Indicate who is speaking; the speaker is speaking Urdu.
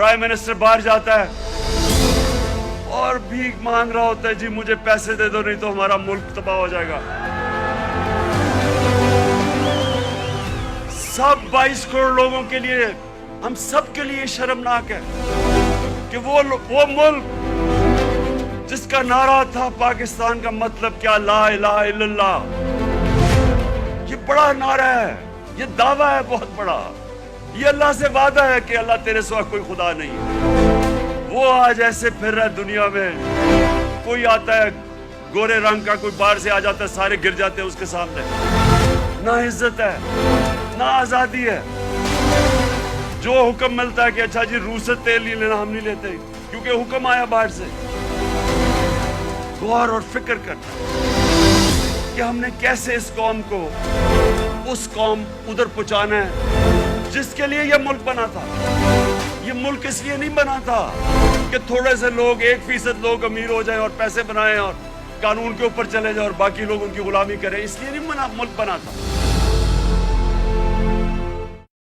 Speaker 1: پرائم منسٹر باہر جاتا ہے اور بھیک مانگ رہا ہوتا ہے، جی مجھے پیسے دے دو نہیں تو ہمارا ملک تباہ ہو جائے گا۔ سب 22 کروڑ لوگوں کے لیے، ہم سب کے لیے شرمناک ہے کہ وہ ملک جس کا نعرہ تھا پاکستان کا مطلب کیا، لا الہ الا اللہ، یہ بڑا نعرہ ہے، یہ دعویٰ ہے بہت بڑا، یہ اللہ سے وعدہ ہے کہ اللہ تیرے سوا کوئی خدا نہیں۔ وہ آج ایسے پھر رہا ہے دنیا میں، کوئی آتا ہے گورے رنگ کا، کوئی باہر سے آ جاتا ہے، سارے گر جاتے ہیں اس کے سامنے۔ نہ عزت ہے، نہ آزادی ہے۔ جو حکم ملتا ہے کہ اچھا جی روس سے تیل نہیں لینا، ہم نہیں لیتے کیونکہ حکم آیا باہر سے۔ غور اور فکر کرنا کہ ہم نے کیسے اس قوم کو اس قوم ادھر پہنچانا ہے جس کے لیے یہ ملک بنا تھا۔ یہ ملک اس لیے نہیں بنا تھا کہ تھوڑے سے لوگ، 1% لوگ امیر ہو جائیں اور پیسے بنائیں اور قانون کے اوپر چلے جائیں اور باقی لوگ ان کی غلامی کریں، اس لیے نہیں ملک بنا تھا۔